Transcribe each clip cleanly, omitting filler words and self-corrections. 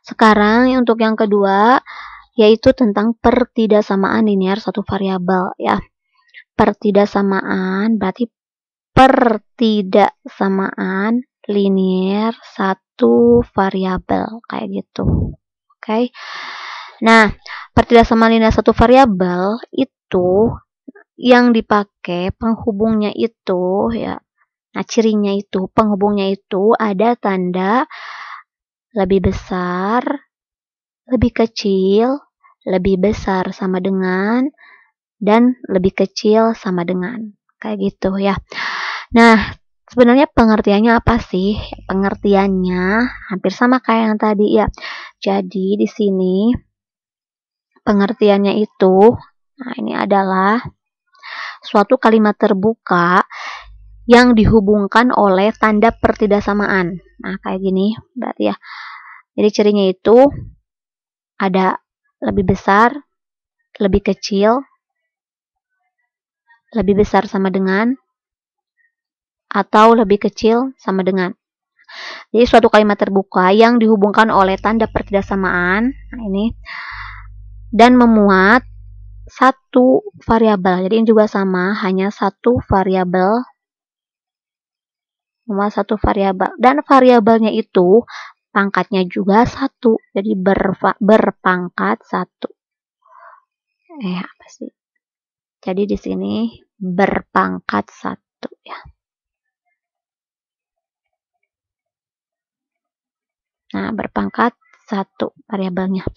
Sekarang untuk yang kedua, yaitu tentang pertidaksamaan linear satu variabel ya. Pertidaksamaan berarti pertidaksamaan linear satu variabel kayak gitu. Oke. Nah, pertidaksamaan linear satu variabel itu yang dipakai penghubungnya itu ya. Nah, cirinya itu penghubungnya itu ada tanda lebih besar, lebih kecil, lebih besar sama dengan, dan lebih kecil sama dengan. Kayak gitu ya. Nah, sebenarnya pengertiannya apa sih? Pengertiannya hampir sama kayak yang tadi ya. Jadi di sini pengertiannya itu, nah ini adalah suatu kalimat terbuka yang dihubungkan oleh tanda pertidaksamaan. Nah, kayak gini berarti ya. Jadi cirinya itu ada lebih besar, lebih kecil, lebih besar sama dengan, atau lebih kecil sama dengan. Jadi suatu kalimat terbuka yang dihubungkan oleh tanda pertidaksamaan, nah ini, dan memuat satu variabel. Jadi ini juga sama, hanya satu variabel, memuat satu variabel, dan variabelnya itu pangkatnya juga satu, jadi berpangkat satu. Apa sih? Jadi di sini berpangkat satu ya. Nah, berpangkat satu variabelnya.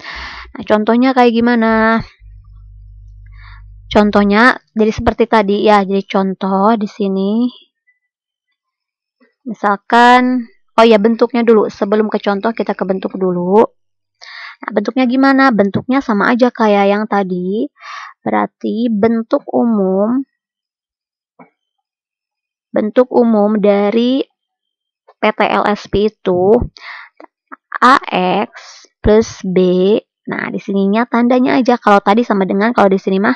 Nah, contohnya kayak gimana? Contohnya jadi seperti tadi ya. Jadi contoh di sini misalkan, oh ya bentuknya dulu. Sebelum ke contoh kita ke bentuk dulu. Nah, bentuknya gimana? Bentuknya sama aja kayak yang tadi. Berarti bentuk umum dari PTLSP itu AX plus B. Nah, di sininya tandanya aja. Kalau tadi sama dengan, kalau di sini mah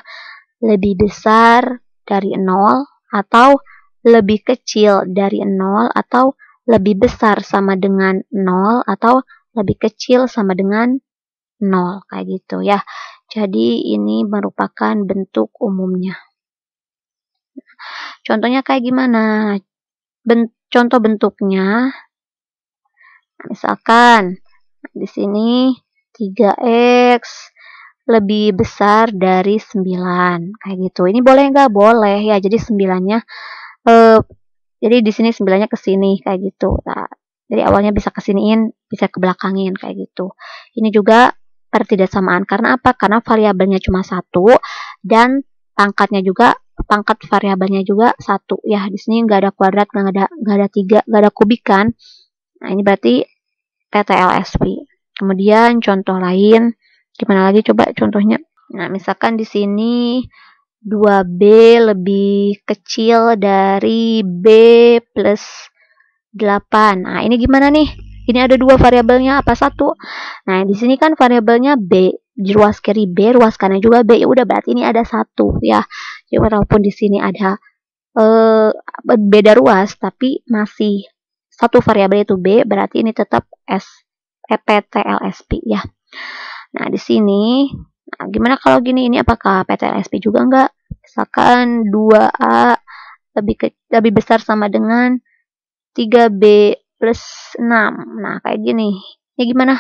lebih besar dari 0 atau lebih kecil dari 0 atau lebih besar sama dengan 0 atau lebih kecil sama dengan 0 kayak gitu ya. Jadi ini merupakan bentuk umumnya. Contohnya kayak gimana? Contoh bentuknya misalkan di sini 3x lebih besar dari 9 kayak gitu. Ini boleh nggak? Boleh ya. Jadi 9-nya jadi di sini 9-nya ke sini kayak gitu. Nah, jadi awalnya bisa kesiniin, bisa ke belakangin kayak gitu. Ini juga pertidaksamaan. Karena apa? Karena variabelnya cuma satu dan pangkat variabelnya juga satu. Ya, di sini nggak ada kuadrat, nggak ada 3, nggak ada kubikan. Nah, ini berarti PTLSP. Kemudian contoh lain, gimana lagi coba contohnya? Nah, misalkan di sini 2B lebih kecil dari B plus 8. Nah, ini gimana nih? Ini ada dua variabelnya, apa satu? Nah, di sini kan variabelnya B. Di ruas kiri B, ruas kanan juga B. Ya udah, berarti ini ada satu ya. Jadi walaupun di sini ada beda ruas, tapi masih satu variabel itu B, berarti ini tetap PTLSP ya. Nah, di sini, nah, gimana kalau gini? Ini apakah PTLSP juga enggak? Misalkan 2A lebih besar sama dengan 3B plus 6. Nah, kayak gini. Ya gimana?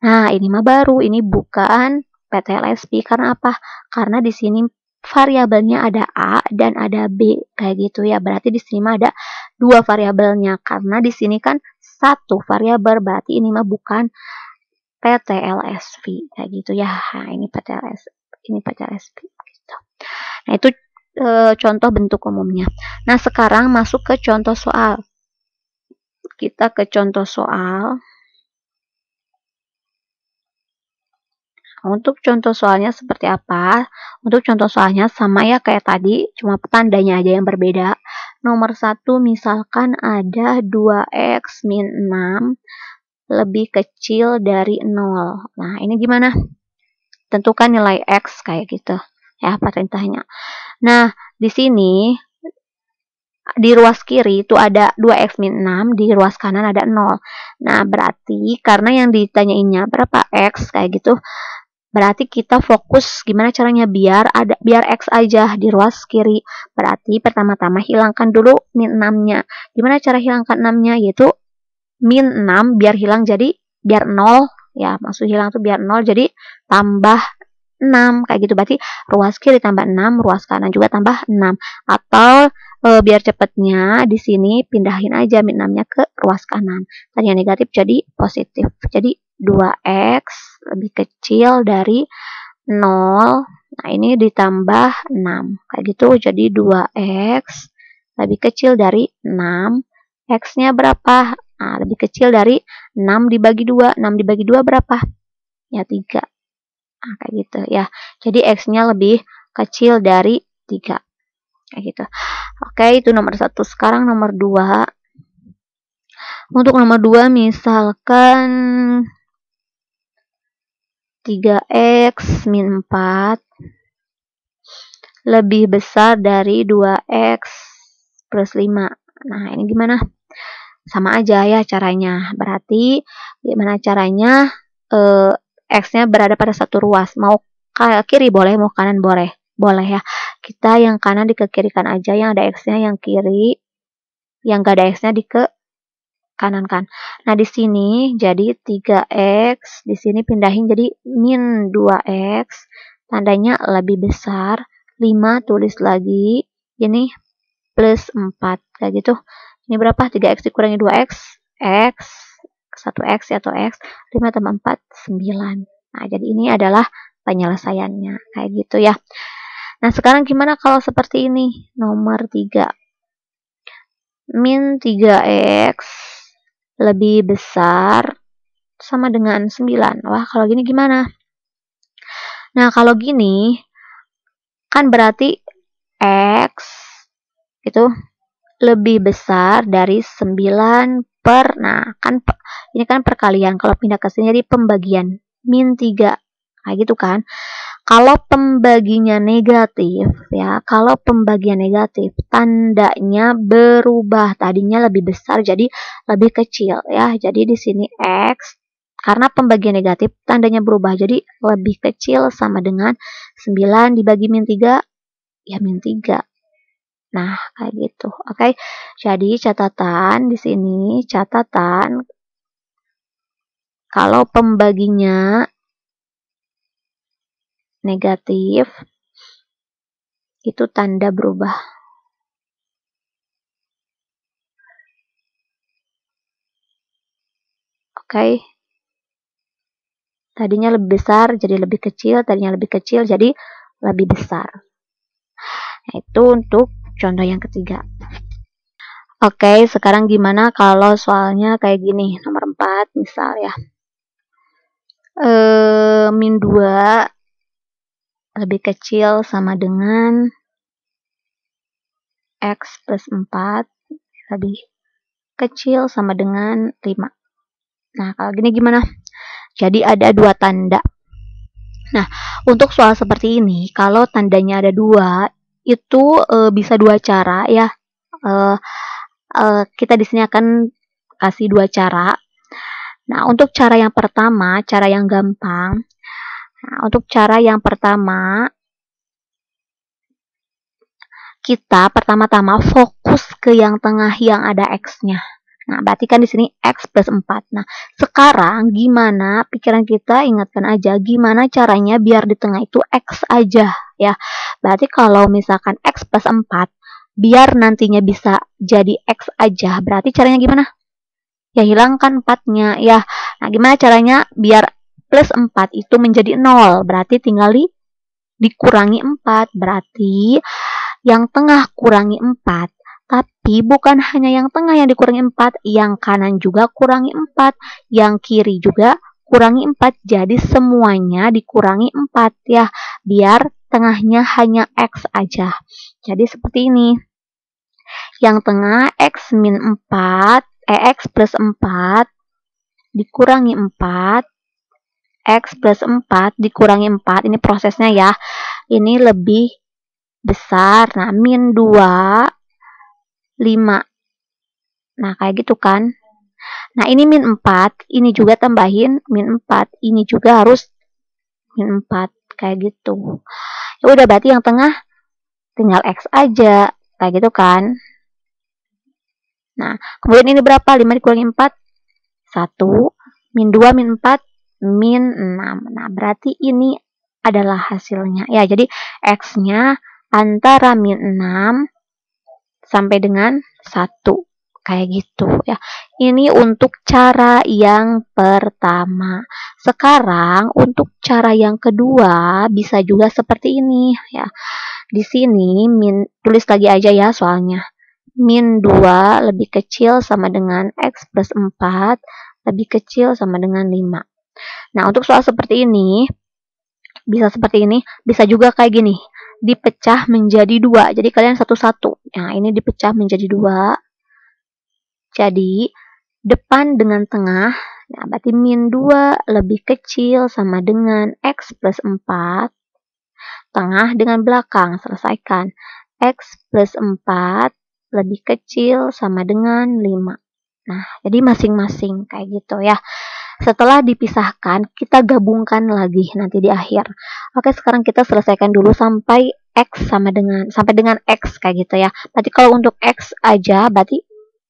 Nah, ini mah baru. Ini bukan PTLSP. Karena apa? Karena di sini variabelnya ada A dan ada B. Kayak gitu ya. Berarti di sini mah ada dua variabelnya. Karena di sini kan satu variabel. Berarti ini mah bukan PTLSP. Kayak gitu ya. Nah, ini PTLSP. Gitu. Nah, itu contoh bentuk umumnya. Nah, sekarang masuk ke contoh soal. Kita ke contoh soal. Untuk contoh soalnya seperti apa? Untuk contoh soalnya sama ya kayak tadi, cuma tandanya aja yang berbeda. Nomor 1 misalkan ada 2x min 6 lebih kecil dari 0. Nah, ini gimana? Tentukan nilai x kayak gitu. Ya, perintahnya. Nah, di sini di ruas kiri itu ada 2x min 6, di ruas kanan ada 0. Nah, berarti karena yang ditanyainnya berapa x kayak gitu, berarti kita fokus gimana caranya biar x aja di ruas kiri. Berarti pertama-tama hilangkan dulu min 6-nya. Gimana cara hilangkan 6-nya? Yaitu min 6 biar hilang jadi biar 0 ya, maksud hilang tuh biar 0 jadi tambah 6 kayak gitu. Berarti ruas kiri tambah 6, ruas kanan juga tambah 6. Atau biar cepatnya di sini pindahin aja min 6-nya ke ruas kanan. Tadinya negatif jadi positif. Jadi 2x lebih kecil dari 0. Nah, ini ditambah 6. Kayak gitu jadi 2x lebih kecil dari 6. X-nya berapa? Nah, lebih kecil dari 6 dibagi 2. 6 dibagi 2 berapa? Ya, 3. Nah, kayak gitu ya. Jadi X-nya lebih kecil dari 3. Kayak gitu. Oke, itu nomor 1. Sekarang nomor 2. Untuk nomor 2 misalkan 3x min 4 lebih besar dari 2x plus 5. Nah, ini gimana? Sama aja ya caranya. Berarti gimana caranya x-nya berada pada satu ruas. Mau ke kiri boleh, mau kanan boleh. Boleh ya. Kita yang kanan dikekirikan aja, yang ada x-nya yang kiri, yang gak ada x-nya di ke kanan kan. Nah, di sini jadi 3x, di sini pindahin jadi min 2x, tandanya lebih besar. 5 tulis lagi, ini plus 4 kayak gitu. Ini berapa? 3x dikurangi 2x, x 1x atau x, 5 tambah 4 9. Nah, jadi ini adalah penyelesaiannya kayak gitu ya. Nah, sekarang gimana kalau seperti ini? Nomor 3. Min 3x lebih besar sama dengan 9. Wah, kalau gini gimana? Nah, kalau gini kan berarti x itu lebih besar dari 9 per, nah kan ini kan perkalian, kalau pindah ke sini jadi pembagian min 3 kayak gitu kan. Kalau pembaginya negatif ya, kalau pembagian negatif tandanya berubah, tadinya lebih besar jadi lebih kecil ya. Jadi di sini x karena pembagian negatif tandanya berubah jadi lebih kecil sama dengan 9 dibagi min 3 ya min 3. Nah, kayak gitu. Oke. Jadi catatan di sini, catatan kalau pembaginya negatif itu tanda berubah. Oke. Tadinya lebih besar jadi lebih kecil, tadinya lebih kecil jadi lebih besar. Nah, itu untuk contoh yang ketiga. Oke, sekarang gimana kalau soalnya kayak gini, nomor 4 misal ya. Min 2 lebih kecil sama dengan x plus 4 lebih kecil sama dengan 5. Nah, kalau gini gimana? Jadi ada dua tanda. Nah, untuk soal seperti ini, kalau tandanya ada dua, itu bisa dua cara ya. Kita di sini akan kasih dua cara. Nah, untuk cara yang pertama, cara yang gampang. Nah, untuk cara yang pertama, kita pertama-tama fokus ke yang tengah yang ada x-nya. Nah, berarti kan di sini x plus 4. Nah, sekarang gimana pikiran kita, ingatkan aja gimana caranya biar di tengah itu x aja ya. Berarti kalau misalkan x plus 4 biar nantinya bisa jadi x aja, berarti caranya gimana? Ya hilangkan 4-nya ya. Nah, gimana caranya biar plus 4 itu menjadi 0? Berarti tinggal dikurangi 4. Berarti yang tengah kurangi 4. Tapi bukan hanya yang tengah yang dikurangi 4, yang kanan juga kurangi 4, yang kiri juga kurangi 4. Jadi semuanya dikurangi 4 ya, biar tengahnya hanya x aja. Jadi seperti ini. Yang tengah x min 4, x plus 4 dikurangi 4, x plus 4 dikurangi 4. Ini prosesnya ya. Ini lebih besar. Nah, min 2 5. Nah, kayak gitu kan. Nah, ini min 4, ini juga tambahin min 4, ini juga harus min 4, kayak gitu. Ya udah, berarti yang tengah tinggal X aja, kayak gitu kan. Nah, kemudian ini berapa? 5 dikurangi 4, 1, min 2, min 4, min 6. Nah, berarti ini adalah hasilnya. Ya, jadi X-nya antara min 6 sampai dengan 1. Kayak gitu ya. Ini untuk cara yang pertama. Sekarang untuk cara yang kedua bisa juga seperti ini ya. Di sini tulis lagi aja ya soalnya. Min 2 lebih kecil sama dengan X plus 4 lebih kecil sama dengan 5. Nah, untuk soal seperti ini bisa seperti ini, bisa juga kayak gini, dipecah menjadi 2. Jadi kalian satu-satu. Nah, ini dipecah menjadi 2. Jadi depan dengan tengah, nah berarti min 2 lebih kecil sama dengan X plus 4. Tengah dengan belakang, selesaikan. X plus 4 lebih kecil sama dengan 5. Nah, jadi masing-masing kayak gitu ya. Setelah dipisahkan, kita gabungkan lagi nanti di akhir. Oke, sekarang kita selesaikan dulu sampai X sampai dengan X kayak gitu ya. Berarti kalau untuk X aja, berarti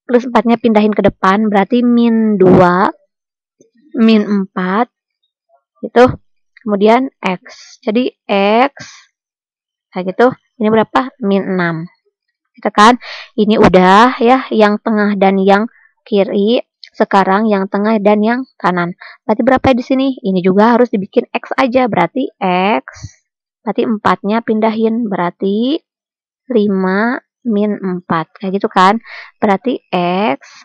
plus 4-nya pindahin ke depan, berarti min 2, min 4, gitu. Kemudian X. Jadi X, kayak gitu. Ini berapa? Min 6. Gitu kan? Ini udah ya, yang tengah dan yang kiri. Sekarang yang tengah dan yang kanan. Berarti berapa di sini? Ini juga harus dibikin X aja. Berarti X. Berarti 4-nya pindahin. Berarti 5 min 4. Kayak gitu kan? Berarti X.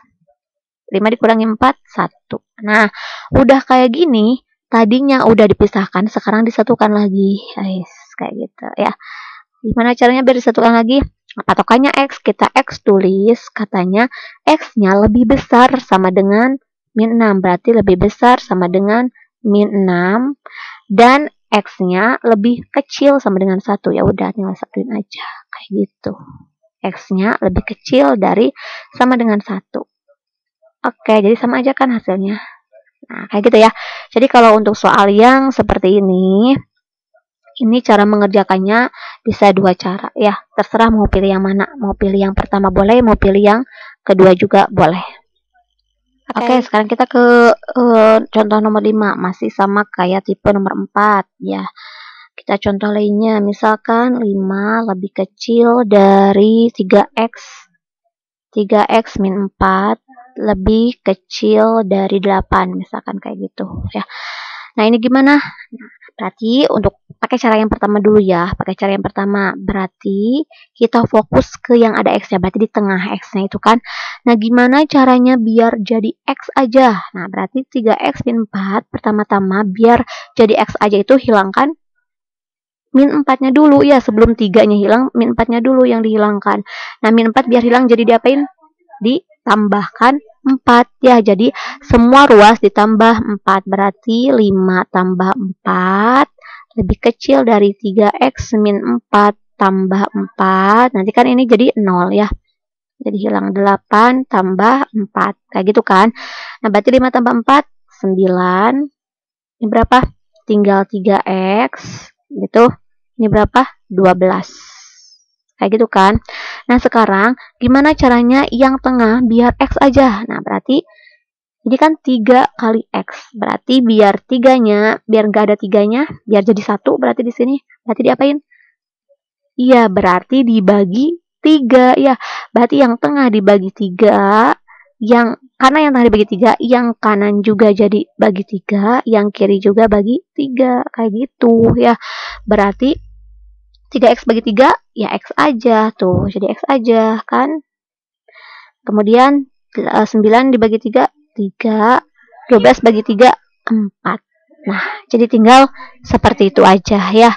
5 dikurangi 4, 1. Nah, udah kayak gini. Tadinya udah dipisahkan. Sekarang disatukan lagi. Guys, kayak gitu ya. Gimana caranya biar disatukan lagi? Patokannya X, kita X tulis, katanya X-nya lebih besar sama dengan min 6, berarti lebih besar sama dengan min 6, dan X-nya lebih kecil sama dengan 1, ya udah tinggal satuin aja, kayak gitu. X-nya lebih kecil dari sama dengan 1. Oke, jadi sama aja kan hasilnya. Nah, kayak gitu ya. Jadi kalau untuk soal yang seperti ini cara mengerjakannya bisa 2 cara ya, terserah mau pilih yang mana, mau pilih yang pertama boleh, mau pilih yang kedua juga boleh. Oke, sekarang kita ke contoh nomor 5, masih sama kayak tipe nomor 4 ya. Kita contoh lainnya, misalkan 5 lebih kecil dari 3x. 3x min 4 lebih kecil dari 8, misalkan kayak gitu ya. Nah, ini gimana? Nah, berarti untuk pakai cara yang pertama dulu ya. Pakai cara yang pertama, berarti kita fokus ke yang ada X-nya. Berarti di tengah X-nya itu kan. Nah, gimana caranya biar jadi X aja? Nah, berarti 3X min 4, pertama-tama biar jadi X aja itu hilangkan min 4-nya dulu. Ya, sebelum 3-nya hilang, min 4-nya dulu yang dihilangkan. Nah, min 4 biar hilang jadi diapain? Ditambahkan 4 ya, jadi semua ruas ditambah 4, berarti 5 tambah 4 lebih kecil dari 3x min 4 tambah 4, nanti kan ini jadi 0 ya, jadi hilang 8 tambah 4 kayak gitu kan. Nah, berarti 5 tambah 4 9, ini berapa? Tinggal 3x gitu, ini berapa? 12 kayak gitu kan. Nah, sekarang gimana caranya yang tengah biar X aja? Nah, berarti ini kan 3 kali X. Berarti biar 3-nya, biar nggak ada 3-nya, biar jadi 1 berarti di sini. Berarti diapain? Iya, berarti dibagi 3 ya. Berarti yang tengah dibagi 3, karena yang tengah dibagi 3, yang kanan juga jadi bagi 3, yang kiri juga bagi 3. Kayak gitu ya. Berarti 3x bagi 3, ya X aja tuh, jadi X aja kan. Kemudian 9 dibagi 3, 3, 12 bagi 3, 4. Nah, jadi tinggal seperti itu aja ya.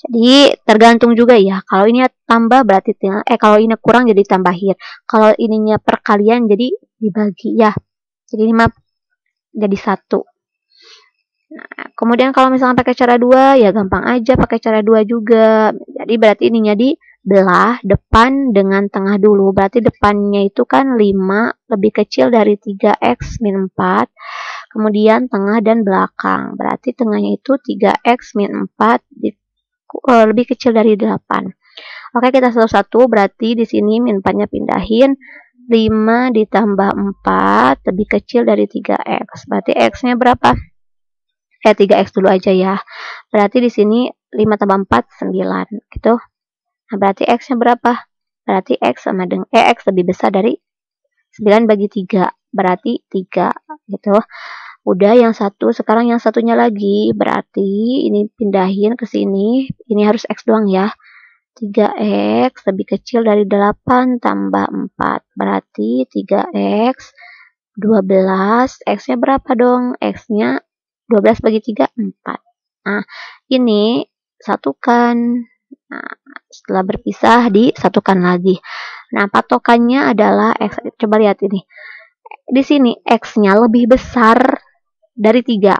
Jadi tergantung juga ya, kalau ini tambah berarti tinggal, kalau ini kurang jadi tambahin. Kalau ininya perkalian jadi dibagi ya. Jadi 5 jadi 1. Nah, kemudian kalau misalnya pakai cara 2 ya gampang aja pakai cara 2 juga. Jadi berarti ininya belah depan dengan tengah dulu. Berarti depannya itu kan 5 lebih kecil dari 3x min 4. Kemudian tengah dan belakang. Berarti tengahnya itu 3x min 4 lebih kecil dari 8. Oke, kita satu-satu. Berarti di sini min 4-nya pindahin. 5 ditambah 4 lebih kecil dari 3x. Berarti x-nya berapa? 3x dulu aja ya. Berarti di sini 5 tambah 4, 9. Gitu. Nah, berarti x-nya berapa? Berarti x sama dengan x lebih besar dari 9 bagi 3. Berarti 3 gitu. Udah yang satu, sekarang yang satunya lagi. Berarti ini pindahin ke sini. Ini harus x doang ya. 3x lebih kecil dari 8 tambah 4. Berarti 3x 12. X-nya berapa dong? X-nya 12 bagi 3, 4. Nah, ini satukan. Nah, setelah berpisah disatukan lagi. Nah, patokannya adalah x. Coba lihat ini. Di sini x-nya lebih besar dari 3.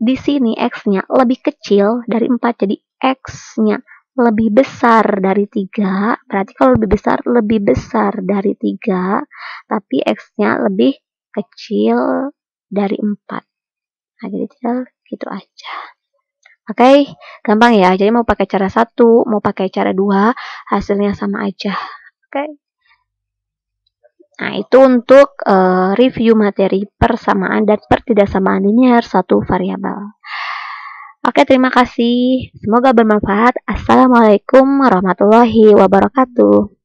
Di sini x-nya lebih kecil dari 4. Jadi x-nya lebih besar dari 3. Berarti kalau lebih besar dari 3, tapi x-nya lebih kecil dari 4. Nah, jadi tinggal gitu aja. Oke, gampang ya. Jadi mau pakai cara 1, mau pakai cara 2, hasilnya sama aja. Oke. Nah, itu untuk review materi persamaan dan pertidaksamaan linear satu variabel. Oke, terima kasih. Semoga bermanfaat. Assalamualaikum warahmatullahi wabarakatuh.